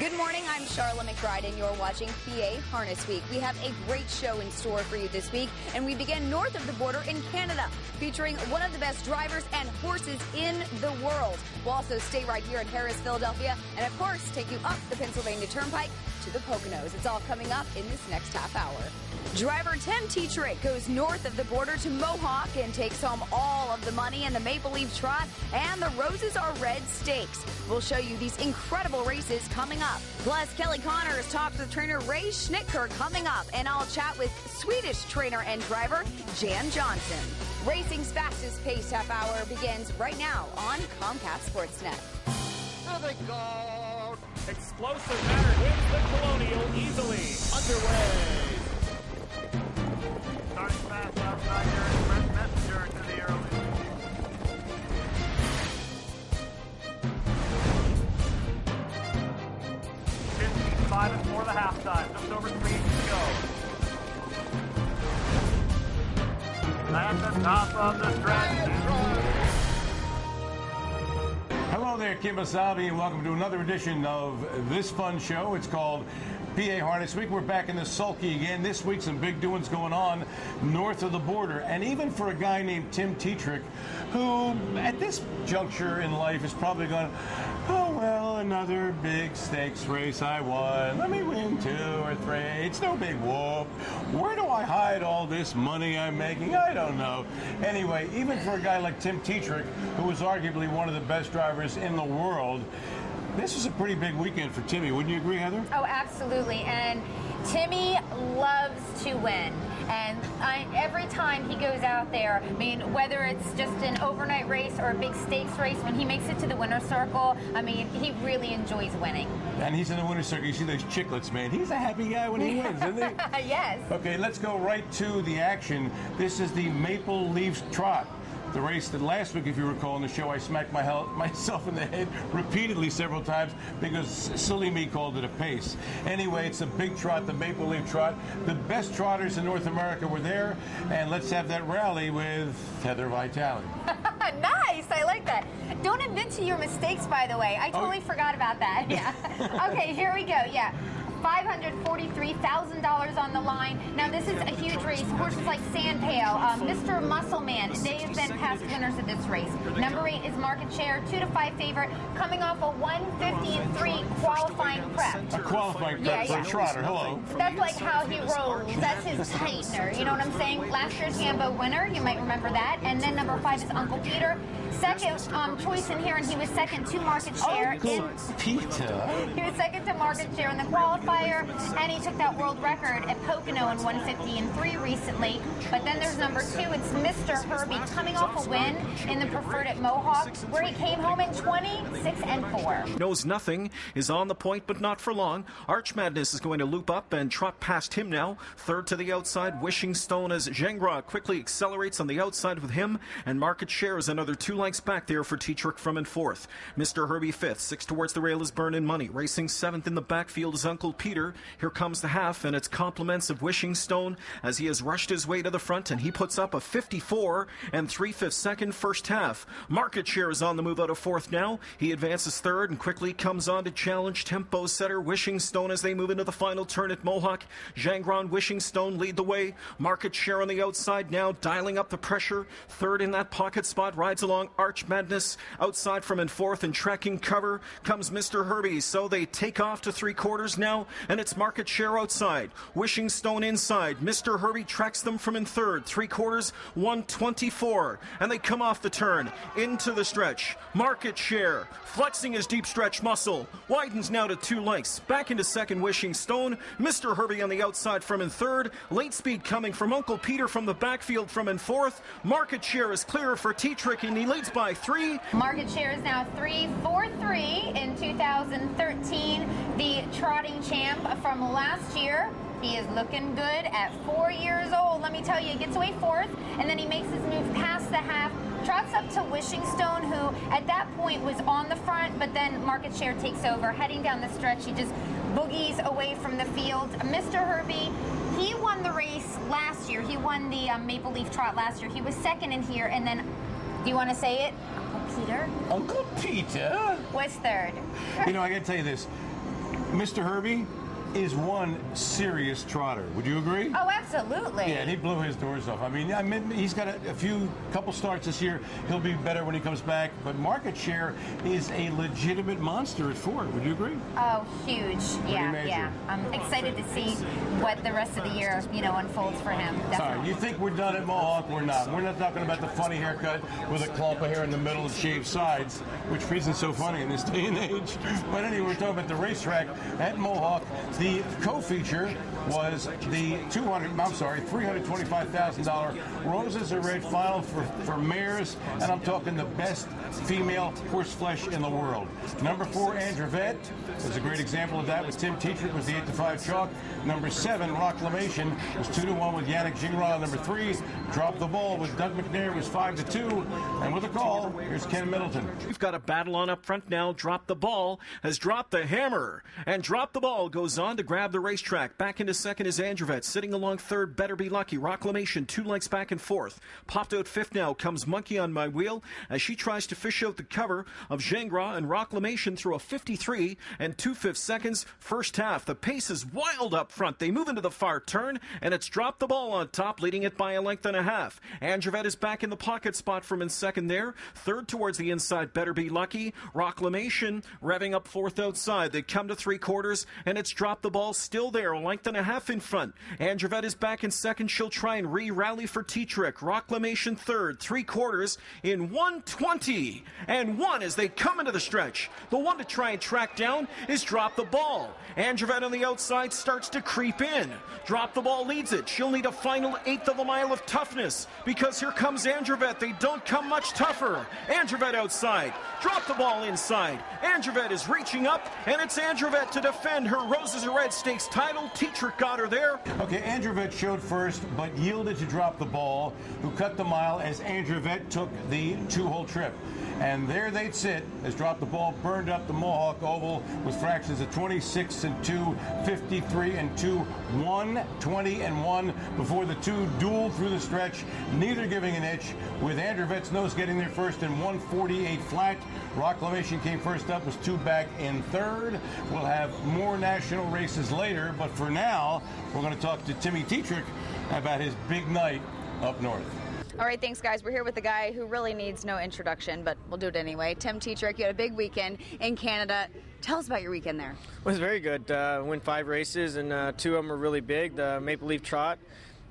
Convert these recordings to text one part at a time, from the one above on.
Good morning, I'm Sharla McBride, and you're watching PA Harness Week. We have a great show in store for you this week, and we begin north of the border in Canada, featuring one of the best drivers and horses in the world. We'll also stay right here in Harris, Philadelphia, and of course, take you up the Pennsylvania Turnpike to the Poconos. It's all coming up in this next half hour. Driver Tim Tetrick goes north of the border to Mohawk and takes home all of the money in the Maple Leaf Trot and the Roses Are Red Stakes. We'll show you these incredible races coming up. Plus, Kelly Connors talks with trainer Ray Schnittker coming up, and I'll chat with Swedish trainer and driver Jan Johnson. Racing's fastest paced half hour begins right now on Comcast Sportsnet. There they go. Explosive Matter wins the Colonial easily. Underway. Starting fast outside here is Brent Messenger to the early. 15-5 for the halftime. Just over 3 to go. At the top of the stretch. Hello there, Kim Wasabi, and welcome to another edition of this fun show. It's called PA Harness Week. We're back in the sulky again. This week, some big doings going on north of the border. And even for a guy named Tim Tetrick, who at this juncture in life is probably going, oh, well, another big stakes race I won. Let me win 2 or 3. It's no big whoop. Where do I hide all this money I'm making? I don't know. Anyway, even for a guy like Tim Tetrick, who is arguably one of the best drivers in the world, this is a pretty big weekend for Timmy. Wouldn't you agree, Heather? Oh, absolutely. And Timmy loves to win. And every time he goes out there, I mean, whether it's just an overnight race or a big stakes race, when he makes it to the winner's circle, I mean, he really enjoys winning. And he's in the winner's circle. You see those chiclets, man. He's a happy guy when he wins, isn't he? Yes. Okay, let's go right to the action. This is the Maple Leaf Trot. The race that last week, if you recall in the show, I smacked myself in the head repeatedly several times because silly me called it a pace. Anyway, it's a big trot, the Maple Leaf Trot. The best trotters in North America were there, and let's have that rally with Heather Vitale. Nice, I like that. Don't admit to your mistakes, by the way. I totally forgot about that. Yeah. Okay, here we go. Yeah. $543,000 on the line. Now, this is a huge race. Horses like Sandpail, Mr. Muscleman, they have been past winners of this race. Number 8 is Market Share, 2-5 favorite, coming off a 150-3 qualifying prep. A qualifying prep for a trotter. Hello. That's like how he rolls. That's his tightener. You know what I'm saying? Last year's Hambo winner, you might remember that. And then number 5 is Uncle Peter. Second choice in here, and he was second to Market Share. Uncle Peter. He was second to Market Share in the qualifier, and he took that world record at Pocono in 150-3 recently. But then there's number 2. It's Mr. Herbie, coming off a win in the Preferred at Mohawk, where he came home in 26-4. Knows Nothing is on the point, but not for long. Arch Madness is going to loop up and trot past him now. Third to the outside, Wishing Stone as Zhengra quickly accelerates on the outside with him, and Market Share is another 2 lengths back there for Tetrick from in 4th. Mr. Herbie 5th, 6 towards the rail is Burnin' Money. Racing 7th in the backfield is Uncle Peter. Here comes the half, and it's compliments of Wishing Stone as he has rushed his way to the front, and he puts up a 54 and 3/5 second first half. Market Share is on the move out of 4th now. He advances 3rd and quickly comes on to challenge tempo setter Wishing Stone as they move into the final turn at Mohawk. Zhangron, Wishing Stone lead the way. Market Share on the outside now, dialing up the pressure. 3rd in that pocket spot, rides along Arch Madness. Outside from in 4th and tracking cover comes Mr. Herbie. So they take off to 3/4 now, and it's Market Share outside. Wishing Stone inside. Mr. Herbie tracks them from in 3rd. 3/4, 124. And they come off the turn into the stretch. Market Share flexing his deep stretch muscle. Widens now to 2 lengths. Back into 2nd, Wishing Stone. Mr. Herbie on the outside from in 3rd. Late speed coming from Uncle Peter from the backfield from in 4th. Market Share is clear for Tetrick, and he leads by 3. Market Share is now 3-4-3 in 2013. The trotting champ from last year. He is looking good at 4 years old. Let me tell you, he gets away 4th, and then he makes his move past the half, trots up to Wishing Stone, who at that point was on the front, but then Market Share takes over. Heading down the stretch, he just boogies away from the field. Mr. Herbie, he won the race last year. He won the Maple Leaf Trot last year. He was second in here, and then, do you want to say it? Uncle Peter? Uncle Peter? Was 3rd. You know, I got to tell you this. Mr. Herbie is one serious trotter. Would you agree? Oh, absolutely. Yeah, and he blew his doors off. I mean, he's got a couple starts this year. He'll be better when he comes back. But market share is a legitimate monster at 4. Would you agree? Oh, huge. Yeah, major. yeah. I'm excited to see what the rest of the year, unfolds for him. Definitely. Sorry, you think we're done at Mohawk? We're not. We're not talking about the funny haircut with a clump of hair in the middle and shaved sides, which isn't so funny in this day and age. But anyway, we're talking about the racetrack at Mohawk. The co-feature was the $325,000 Roses Are Red final for mares, and I'm talking the best female horseflesh in the world. Number 4, Androvette, was a great example of that with Tim Tetrick with the 8-5 chalk. Number 7, Rocklamation, was 2-1 with Yank. Number 3, Drop the Ball with Doug McNair, was 5-2. And with a call, here's Ken Middleton. We've got a battle on up front now. Drop the Ball has dropped the hammer, and Drop the Ball goes on to grab the racetrack. Back into second is Androvette. Sitting along third, Better Be Lucky. Rocklamation 2 lengths back and fourth. Popped out fifth now comes Monkey on My Wheel as she tries to fish out the cover of Gingras and Rocklamation through a 53 and 2/5 seconds first half. The pace is wild up front. They move into the far turn, and it's Drop the Ball on top, leading it by a length and a half. Androvette is back in the pocket spot from in second there. Third towards the inside, Better Be Lucky. Rocklamation revving up fourth outside. They come to 3/4, and it's Drop the Ball still there, a length and a half in front. Androvette is back in second. She'll try and re-rally for Tetrick. Rocklamation third, 3/4 in 1:20 and 1 as they come into the stretch. The one to try and track down is Drop the Ball. Androvette on the outside starts to creep in. Drop the Ball leads it. She'll need a final 1/8 of a mile of toughness because here comes Androvette. They don't come much tougher. Androvette outside. Drop the Ball inside. Androvette is reaching up, and it's Androvette to defend her Roses Are Red Stakes title. Tetrick got her there. Okay, Androvette showed first, but yielded to Drop the Ball, who cut the mile as Androvette took the 2-hole trip. And there they'd sit as Drop the Ball burned up the Mohawk Oval with fractions of 26 and 2, 53 and 2, 120 and 1 before the two dueled through the stretch, neither giving an inch, with Androvette's nose getting there first in 148 flat. Rocklamation came first up, was 2 back in third. We'll have more national races later, but for now, we're going to talk to Timmy Tetrick about his big night up north. All right, thanks, guys. We're here with the guy who really needs no introduction, but we'll do it anyway. Tim Tetrick, you had a big weekend in Canada. Tell us about your weekend there. Well, it was very good. Won 5 races, and 2 of them were really big. The Maple Leaf Trot,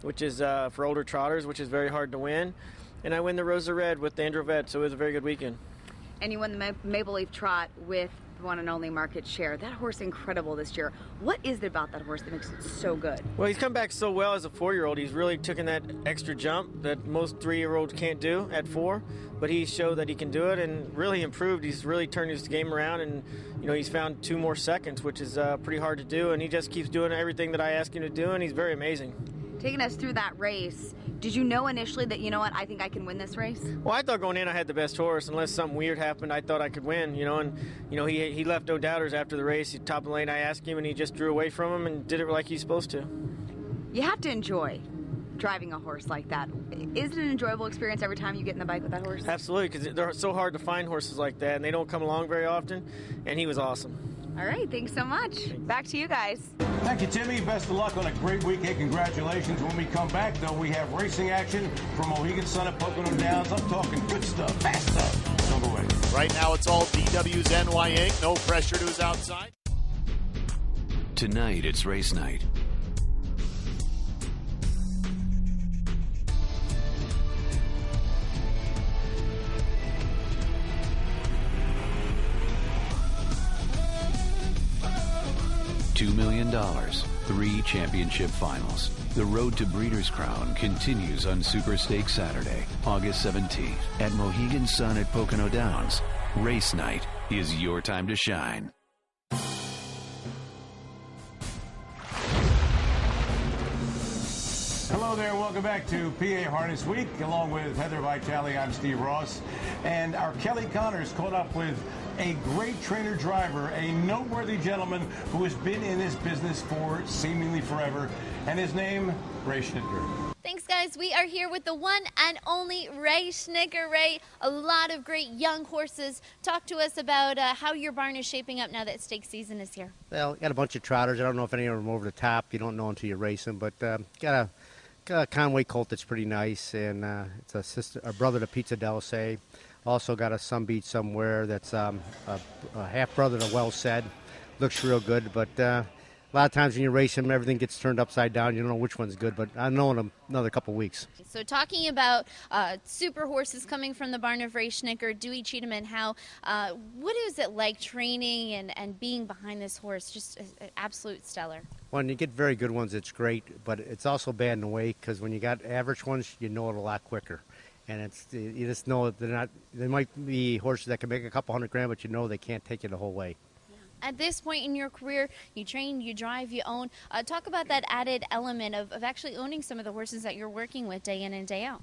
which is for older trotters, which is very hard to win. And I win the Rose of Red with the Androvette, so it was a very good weekend. And you won the Maple Leaf Trot with the one and only market share. That horse incredible this year. What is it about that horse that makes it so good? Well, he's come back so well as a 4-year-old. He's really taken that extra jump that most 3-year-olds can't do at 4, but he showed that he can do it and really improved. He's really turned his game around, and he's found 2 more seconds, which is pretty hard to do, and he just keeps doing everything that I ask him to do, and he's very amazing. Taking us through that race, did you know initially that, I think I can win this race? Well, I thought going in I had the best horse. Unless something weird happened, I thought I could win, and he left no doubters after the race. He top of the lane, I asked him, and he just drew away from him and did it like he's supposed to. You have to enjoy driving a horse like that. Is it an enjoyable experience every time you get in the bike with that horse? Absolutely, because they're so hard to find horses like that, and they don't come along very often, and he was awesome. All right, thanks so much. Back to you guys. Thank you, Timmy. Best of luck on a great weekend. Congratulations. When we come back, though, we have racing action from Mohegan Sun at Pocono Downs. I'm talking good stuff, fast stuff. Don't go away. Right now, it's all DW's NY Yank. No pressure to his outside. Tonight, it's race night. $2 million, 3 championship finals. The road to Breeders' Crown continues on Super Stakes Saturday, August 17th at Mohegan Sun at Pocono Downs. Race night is your time to shine. Hello Hello there, welcome back to PA Harness Week. Along with Heather Vitale, I'm Steve Ross. And our Kelly Connors caught up with a great trainer driver, a noteworthy gentleman who has been in this business for seemingly forever. And his name, Ray Schnittker. Thanks, guys. We are here with the one and only Ray Schnittker. Ray, a lot of great young horses. Talk to us about how your barn is shaping up now that stake season is here. Well, got a bunch of trotters. I don't know if any of them are over the top. You don't know until you race them. But got a Conway colt that's pretty nice, and it's a brother to Pizza Del Se. Also got a Sunbeat somewhere that's a half brother to Well Said. Looks real good, but a lot of times when you race them, everything gets turned upside down. You don't know which one's good, but I know in another couple weeks. So talking about super horses coming from the barn of Ray Schnittker, Dewey Cheatham, how what is it like training and being behind this horse? Just absolute stellar. When you get very good ones, it's great, but it's also bad in a way because when you got average ones, you know it a lot quicker. And you just know they're not. They might be horses that can make a couple $100,000, but you know they can't take you the whole way. At this point in your career, you train, you drive, you own. Talk about that added element of actually owning some of the horses that you're working with day in and day out.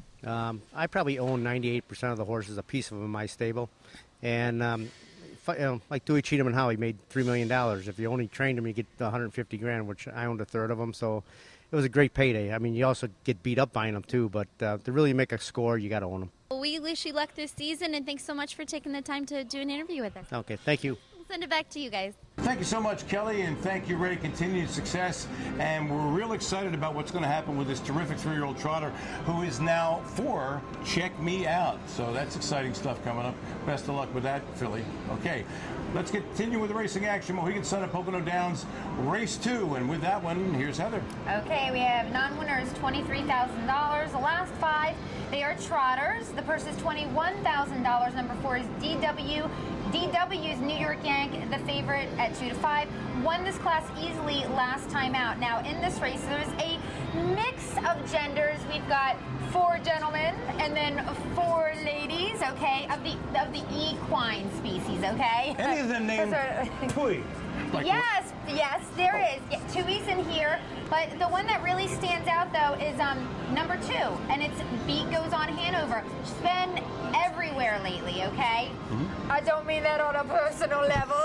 I probably own 98% of the horses, a piece of them in my stable. And like Dewey Cheatham and Howie made $3 million. If you only trained them, you get $150,000, which I owned a third of them. So it was a great payday. I mean, you also get beat up buying them too, but to really make a score, you got to own them. Well, we wish you luck this season, and thanks so much for taking the time to do an interview with us. Okay, thank you. Send it back to you guys. Thank you so much, Kelly, and thank you, Ray. Continued success. And we're real excited about what's going to happen with this terrific 3-year-old trotter who is now 4 Check Me Out. So that's exciting stuff coming up. Best of luck with that, Philly. Okay, let's continue with the racing action. Mohegan Sun at Pocono Downs, race 2. And with that one, here's Heather. Okay, we have non-winners, $23,000. The last 5, they are trotters. The purse is $21,000. Number 4 is DW's New York Yank, the favorite at 2-5, won this class easily last time out. Now in this race, there's a mix of genders. We've got 4 gentlemen and then 4 ladies, okay, of the equine species, okay. Any of them named Tui? Yes, there is. Yeah, Tui's in here, but the one that really stands out though is number 2, and it's Beat Goes on Hanover. She's been everywhere lately, okay? Mm-hmm. I don't mean that on a personal level.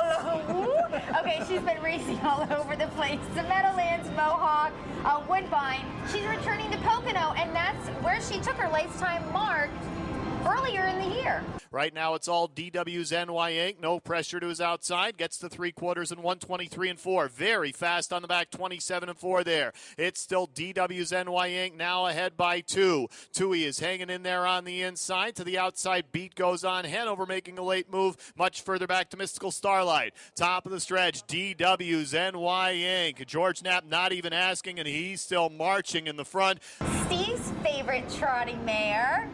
Okay, she's been racing all over the place. The Meadowlands, Mohawk, Woodbine. She's returning to Pocono, and that's where she took her lifetime mark earlier in the year. Right now it's all DW's NY Yank. No pressure to his outside. Gets to 3/4 and 123-4. Very fast on the back, 27-4 there. It's still DW's NY Yank now ahead by 2. Tui is hanging in there on the inside. To the outside, Beat Goes on. Hanover making a late move. Much further back to Mystical Starlight. Top of the stretch, DW's NY Yank. George Knapp not even asking, and he's still marching in the front. Steve's favorite trotting mare.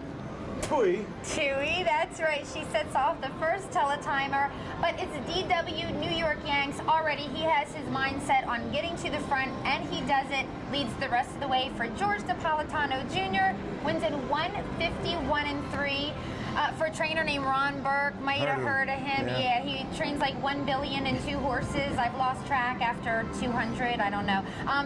Tui, that's right. She sets off the first teletimer, but it's DW New York Yanks already. He has his mindset on getting to the front, and he does it. Leads the rest of the way for George Napolitano Jr. Wins in 151-3. For a trainer named Ron Burke, might have heard of him. Yeah, he trains like 1 billion and 2 horses. I've lost track after 200. I don't know.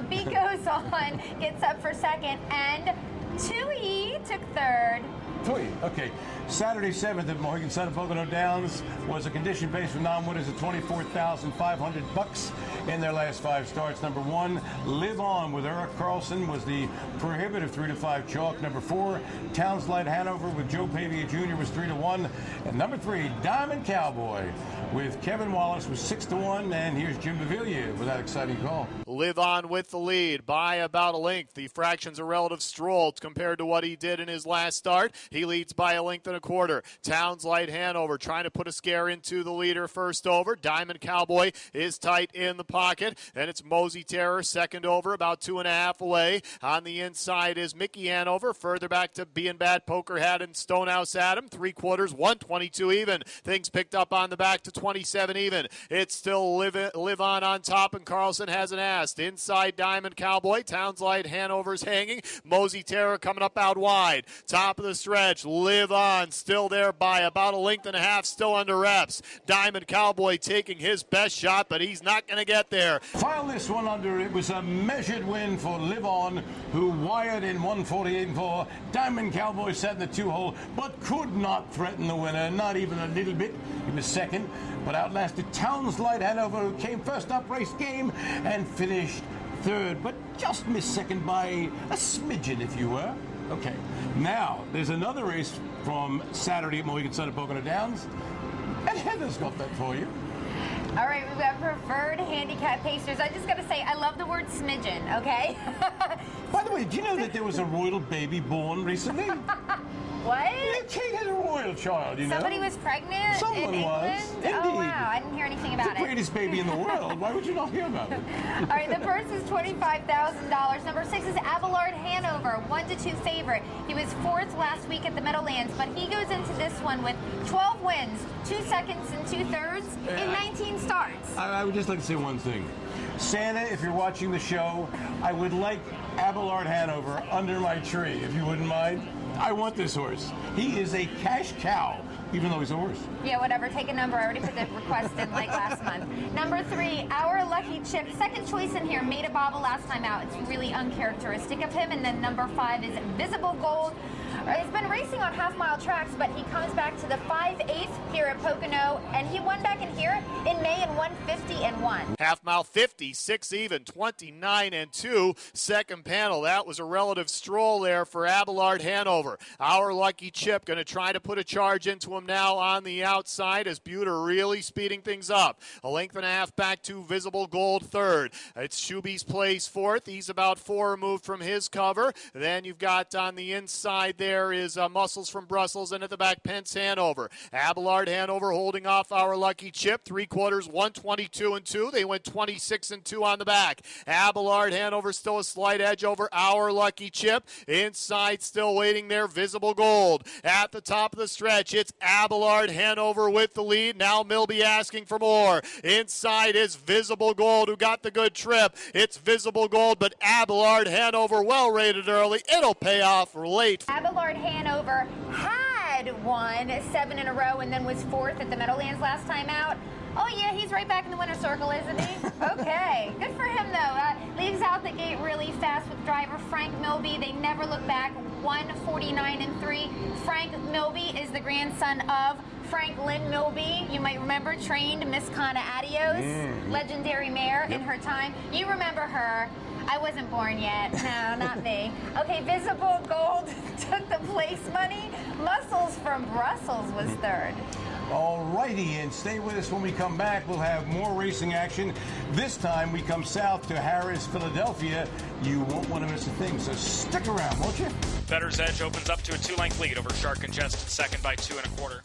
Beat Goes on, gets up for second, and Tui took third. Tui, okay. Saturday 7th at Mohegan Sun at Pocono Downs was a condition base for non-winners of $24,500 in their last 5 starts. Number 1, Live On with Eric Carlson was the prohibitive 3-5 chalk. Number 4, Townslight Hanover with Joe Pavia Jr. was 3-1. And number 3, Diamond Cowboy with Kevin Wallace was 6-1. And here's Jim Baviglia with that exciting call. Live On with the lead by about a length. The fractions are relative stroll compared to what he did in his last start. He leads by 1.25. Townslight Hanover trying to put a scare into the leader first over. Diamond Cowboy is tight in the pocket, and it's Mosey Terror second over, about 2.5 away. On the inside is Mickey Hanover. Further back to Bein' Bad, Poker Hat, and Stonehouse Adam. 3/4, 122 even. Things picked up on the back to 127 even. It's still live on top, and Carlson hasn't asked. Inside Diamond Cowboy, Townslight Hanover's hanging. Mosey Terra coming up out wide. Top of the stretch, live on, still there by about a length and a half, still under reps. Diamond Cowboy taking his best shot, but he's not going to get there. File this one under. It was a measured win for Live On, who wired in 148-4. Diamond Cowboy sat in the 2-hole, but could not threaten the winner, not even a little bit. He was second, but outlasted Townslight Hanover, who came first up race game and finished third, but just missed second by a smidgen, if you were. Okay, now there's another race from Saturday at Mohegan Sun at Pocono Downs, and Heather's got that for you. All right, we've got preferred handicap pacers. I just got to say, I love the word smidgen, okay? By the way, do you know that there was a royal baby born recently? What? Yeah, Kate had a royal child, you know. Somebody was pregnant Someone in was. England? Indeed. Oh, wow. I didn't hear anything about the greatest baby in the world. Why would you not hear about it? All right, the purse is $25,000. Number 6 is Abelard Hanover, 1-2 favorite. He was 4th last week at the Meadowlands, but he goes into this one with 12 wins, 2 seconds and 2 thirds in 19 starts. I would just like to say one thing. Santa, if you're watching the show, I would like Abelard Hanover under my tree, if you wouldn't mind. I want this horse. He is a cash cow, even though he's a horse. Yeah, whatever. Take a number. I already put the request in like last month. Number 3, Our Lucky Chip. Second choice in here. Made a bobble last time out. It's really uncharacteristic of him. And then number 5 is Visible Gold. He's been racing on half-mile tracks, but he comes back to the 5/8 here at Pocono, and he won back in here in May in 150-1. Half-mile 50, 6 even, 29-2. Second panel, that was a relative stroll there for Abelard Hanover. Our Lucky Chip going to try to put a charge into him now on the outside as Buter really speeding things up. A length and a half back to Visible Gold third. It's Shuby's Place fourth. He's about 4 removed from his cover. Then you've got on the inside there is Muscles from Brussels, and at the back, Pence Hanover. Abelard Hanover holding off Our Lucky Chip. 3/4, 122-2. They went 26-2 on the back. Abelard Hanover still a slight edge over Our Lucky Chip. Inside, still waiting there, Visible Gold. At the top of the stretch, it's Abelard Hanover with the lead. Now Milby asking for more. Inside is Visible Gold, who got the good trip. It's Visible Gold, but Abelard Hanover well rated early. It'll pay off late. Abelard Hanover had won 7 in a row and then was 4th at the Meadowlands last time out. Oh, yeah, he's right back in the winner's circle, isn't he? Okay, good for him, though. Leaves out the gate really fast with driver Frank Milby. They never look back, 149-3. Frank Milby is the grandson of Franklin Milby. You might remember, trained Miss Kana Adios, legendary mare in her time. You remember her. I wasn't born yet. No, not me. Okay, Visible Gold took the place money. Muscles from Brussels was third. All righty, and stay with us when we come back. We'll have more racing action. This time we come south to Harris, Philadelphia. You won't want to miss a thing, so stick around, won't you? Bettor's Edge opens up to a 2-length lead over Shark Congested, second by 2 1/4.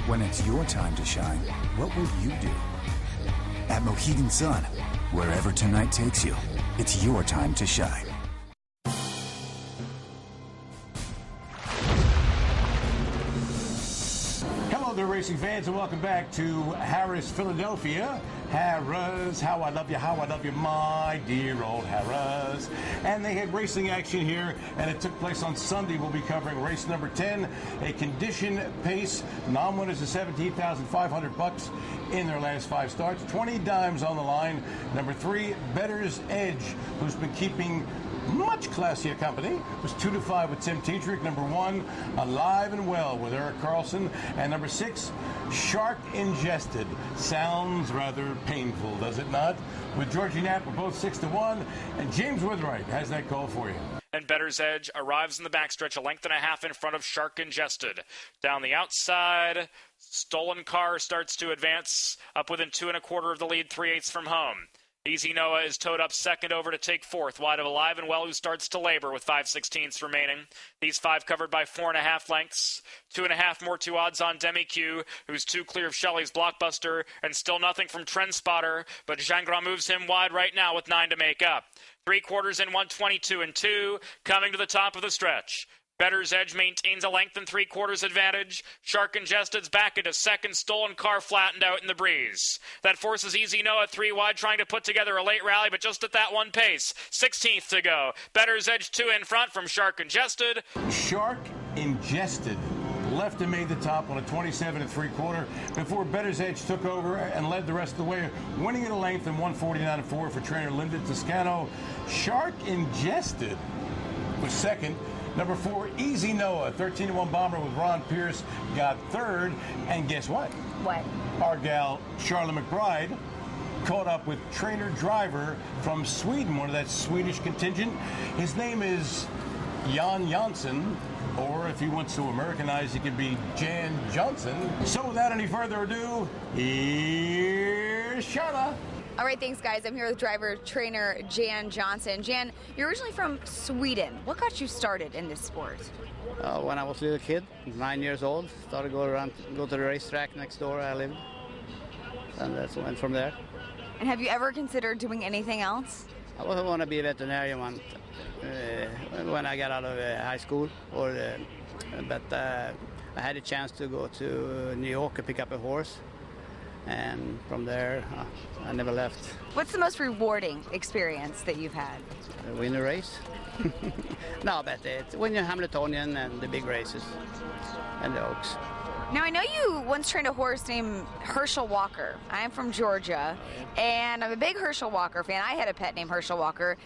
When it's your time to shine, what will you do? At Mohegan Sun, wherever tonight takes you, it's your time to shine. Hello there, racing fans, and welcome back to Harris, Philadelphia. Harris, how I love you, my dear old Harris. And they had racing action here, and it took place on Sunday. We'll be covering race number 10, a condition pace. Non-winners of $17,500 in their last 5 starts. 20 dimes on the line. Number 3, Bettor's Edge, who's been keeping much classier company. It was 2-5 with Tim Tetrick. Number 1, Alive and Well with Eric Carlson. And number 6, Shark Ingested. Sounds rather painful, does it not? With George Napolitano, both 6-1. And James Withright has that call for you. And Bettor's Edge arrives in the backstretch, a length and a half in front of Shark Ingested. Down the outside, Stolen Car starts to advance up within 2 1/4 of the lead, 3/8 from home. Easy Noah is towed up second over to take fourth, wide of Alive and Well, who starts to labor with 5/16 remaining. These 5 covered by 4.5 lengths. 2.5 more 2 odds on Demi Q, who's 2 clear of Shelley's Blockbuster, and still nothing from Trend Spotter, but Gingras moves him wide right now with 9 to make up. 3/4 in 122 and 2, coming to the top of the stretch. Bettor's Edge maintains a length and 3/4 advantage. Shark Ingested's back into second. Stolen Car flattened out in the breeze. That forces Easy Noah 3 wide, trying to put together a late rally, but just at that one pace. 16th to go. Bettor's Edge 2 in front from Shark Ingested. Shark Ingested left and made the top on a 27 3/4 before Bettor's Edge took over and led the rest of the way, winning at a length in 149 4 for trainer Linda Toscano. Shark Ingested was second. Number 4, Easy Noah, 13-1 bomber with Ron Pierce, got third. And guess what? What? Our gal, Sharla McBride, caught up with trainer driver from Sweden, one of that Swedish contingent. His name is Jan Jansson, or if he wants to Americanize, he could be Jan Johnson. So without any further ado, here's Sharla. All right, thanks, guys. I'm here with driver trainer Jan Johnson. Jan, you're originally from Sweden. What got you started in this sport? When I was a little kid, 9 years old, started to go to the racetrack next door where I lived, and that's went from there. And have you ever considered doing anything else? I want to be a veterinarian when I got out of high school, but I had a chance to go to New York and pick up a horse. And from there, I never left. What's the most rewarding experience that you've had? Win a race. No, but when you're Hamiltonian and the big races and the Oaks. Now, I know you once trained a horse named Herschel Walker. I'm from Georgia, and I'm a big Herschel Walker fan. I had a pet named Herschel Walker.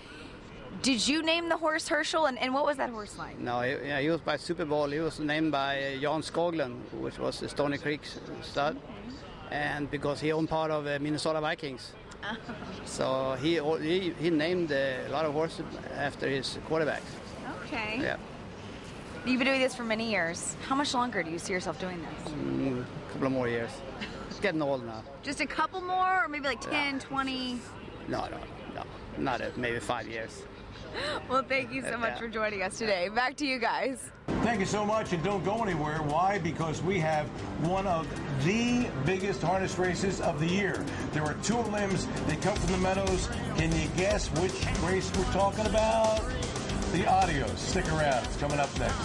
Did you name the horse Herschel, and what was that horse like? No, he was by Super Bowl. He was named by Jan Skoglund, which was the Stony Creek stud. And because he owned part of Minnesota Vikings. So he named a lot of horses after his quarterback. Okay. Yeah. You've been doing this for many years. How much longer do you see yourself doing this? A couple of more years. It's getting old now. Just a couple more, or maybe like 10, 20? No. Not maybe 5 years. Well, thank you so much for joining us today. Back to you guys. Thank you so much, and don't go anywhere. Why? Because we have one of the biggest harness races of the year. There are 2 elims. They come from the Meadows. Can you guess which race we're talking about? The Adios. Stick around. It's coming up next.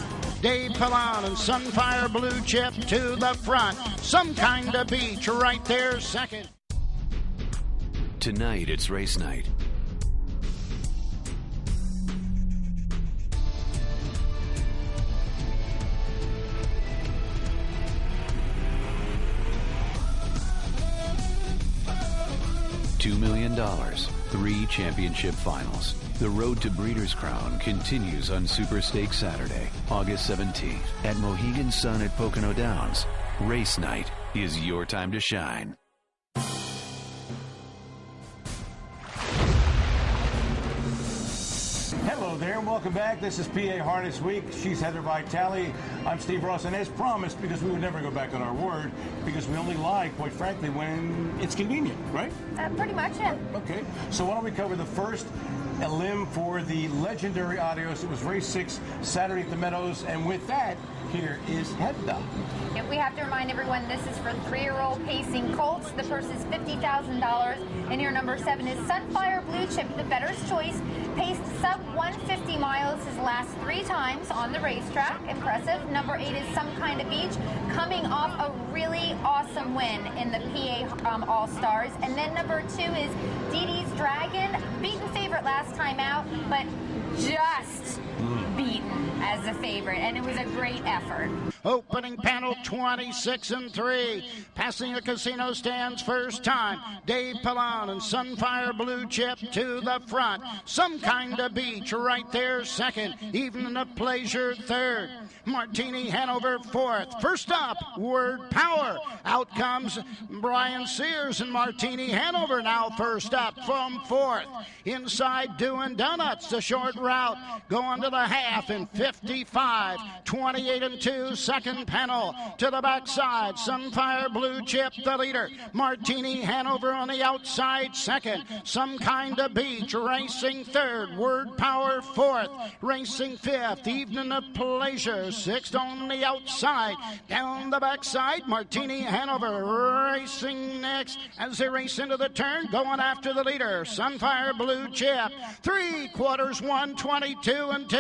Dave Pallon and Sunfire Blue Chip to the front. Some Kind of Beach right there second. Tonight it's race night. $2 million, 3 championship finals. The road to Breeders' Crown continues on Super Stakes Saturday, August 17th at Mohegan Sun at Pocono Downs. Race night is your time to shine. Hello there, and welcome back. This is PA Harness Week. She's Heather Vitale. I'm Steve Ross, and as promised, because we would never go back on our word, because we only lie, quite frankly, when it's convenient, right? Pretty much, yeah. Okay, so why don't we cover the first elim for the legendary Adios. It was race 6, Saturday at the Meadows, and with that, here is Hedda. Yep, we have to remind everyone this is for 3-year-old pacing colts. The purse is $50,000, and your number 7 is Sunfire Blue Chip, the Bettor's Choice. Paced sub 150 miles his last 3 times on the racetrack. Impressive. Number 8 is Some Kind of Beach, coming off a really awesome win in the PA All-Stars. And then number 2 is Dee Dee's Dragon, beaten favorite last time out, but just beaten as the favorite, and it was a great effort. Opening panel 26 and 3. Passing the casino stands first time. Dave Pallon and Sunfire Blue Chip to the front. Some Kind of Beach right there second. Even the Pleasure third. Martini Hanover fourth. First up, Word Power. Out comes Brian Sears and Martini Hanover now first up from fourth. Inside Doing Donuts, the short route. Going to the half. half in 55. 28 and 2, second panel. To the backside, Sunfire Blue Chip, the leader. Martini Hanover on the outside, second. Some Kind of Beach racing third. Word Power fourth. Racing fifth. Evening of Pleasure sixth on the outside. Down the backside, Martini Hanover racing next as they race into the turn, going after the leader. Sunfire Blue Chip. 3/4, 122 and 2.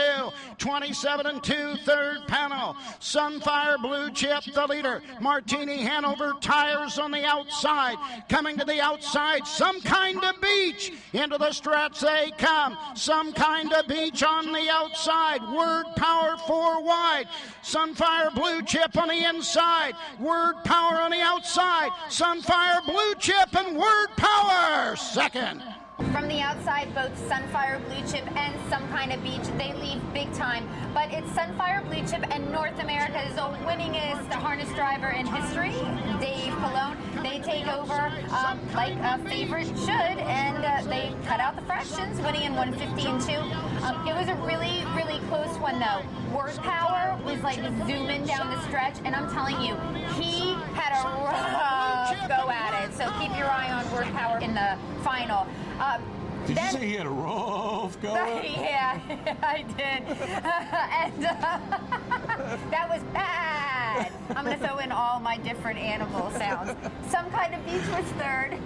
27 and 2, third panel. Sunfire Blue Chip, the leader. Martini Hanover tires on the outside. Coming to the outside, Some Kind of Beach. Into the stretch they come. Some Kind of Beach on the outside. Word Power 4 wide. Sunfire Blue Chip on the inside. Word Power on the outside. Sunfire Blue Chip and Word Power second. From the outside, both Sunfire Blue Chip and Some Kind of Beach, they leave big time. But it's Sunfire Blue Chip and North America's winningest harness driver in history, Dave Palone. They take over like a favorite should, and they cut out the fractions, winning in 150 and 2. It was a really, really close one, though. Word Power was like zooming down the stretch, and I'm telling you, he had a rough go at it. So keep your eye on Word Power in the final. Did you say he had a rough go? Yeah, I did. And that was bad. I'm going to throw in all my different animal sounds. Some Kind of Beach was third.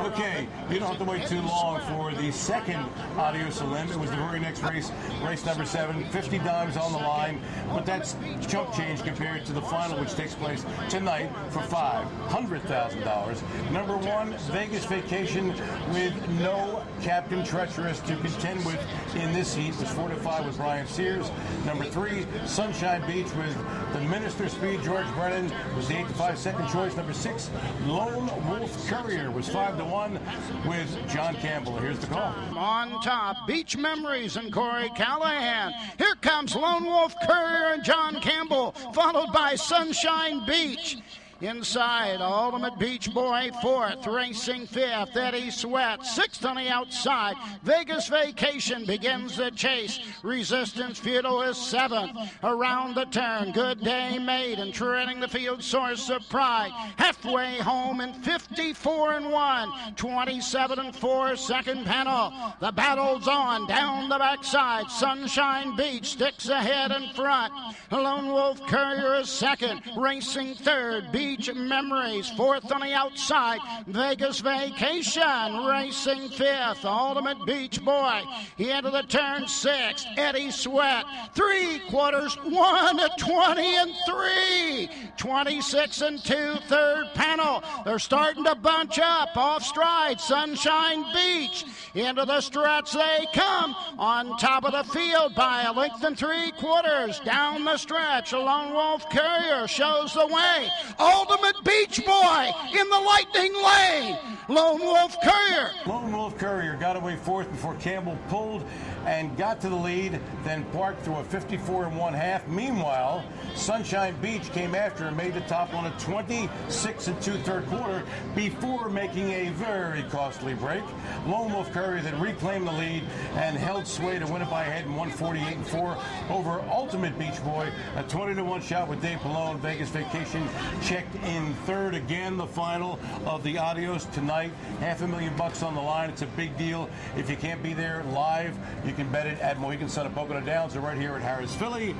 Okay, you don't have to wait too long for the second Adios elim. It was the very next race, race number 7, 50 dimes on the line, but that's chump change compared to the final, which takes place tonight for $500,000. Number 1, Vegas Vacation with no Captain Treacherous to contend with in this heat. Was 4-5 with Brian Sears. Number 3, Sunshine Beach with the Minister Speed. George Brennan was the 8-5 second choice. Number 6, Lone Wolf Courier was 5-1 with John Campbell. Here's the call. On top, Beach Memories and Corey Callahan. Here comes Lone Wolf Courier and John Campbell, followed by Sunshine Beach. Inside, Ultimate Beach Boy, 4th. Racing 5th, Eddie Sweat. 6th on the outside. Vegas Vacation begins the chase. Resistance Feudal is 7th. Around the turn, Good Day Maiden treading the field, Source of Pride. Halfway home in 54 and 1. 27 and 4, second panel. The battle's on down the backside. Sunshine Beach sticks ahead in front. Lone Wolf Courier is 2nd. Racing 3rd. Beach Memories 4th on the outside. Vegas Vacation racing 5th. Ultimate Beach Boy. He into the turn 6th. Eddie Sweat. 3/4, 1-20 and 3. 26 and 2, third panel. They're starting to bunch up off stride. Sunshine Beach. Into the stretch they come. On top of the field by a length and 3/4. Down the stretch, Lone Wolf Courier shows the way. Ultimate Beach Boy in the lightning lane. Lone Wolf Courier. Lone Wolf Courier got away 4th before Campbell pulled and got to the lead, then parked through a 54 and 1/2. Meanwhile, Sunshine Beach came after and made the top on a 26 and 2 third quarter before making a very costly break. Lone Wolf Courier then reclaimed the lead and held sway to win it by a head in 148 and 4 over Ultimate Beach Boy. A 20-1 shot with Dave Palone. Vegas Vacation checked in 3rd. Again, the final of the Adios tonight. $500,000 on the line. It's a big deal. If you can't be there live, you can bet it at Mohegan Sun at Pocono Downs or right here at Harris Philly.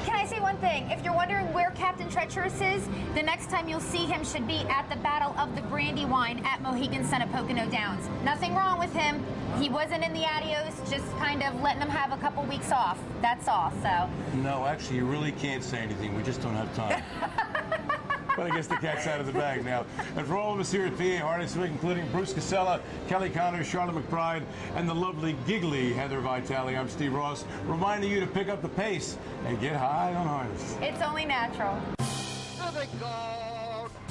Can I say one thing? If you're wondering where Captain Treacherous is, the next time you'll see him should be at the Battle of the Brandywine at Mohegan Sun at Pocono Downs. Nothing wrong with him. He wasn't in the Adios, just kind of letting him have a couple weeks off. That's all, so. No, actually, you really can't say anything. We just don't have time. But I guess the cat's out of the bag now. And for all of us here at PA Harness Week, including Bruce Casella, Kelly Connor, Sharla McBride, and the lovely, giggly Heather Vitale, I'm Steve Ross, reminding you to pick up the pace and get high on harness. It's only natural.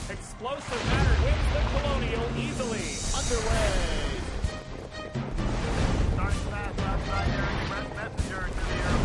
Explosive matter hits the Colonial easily. Underway. Starting fast outside there. Messenger to the air.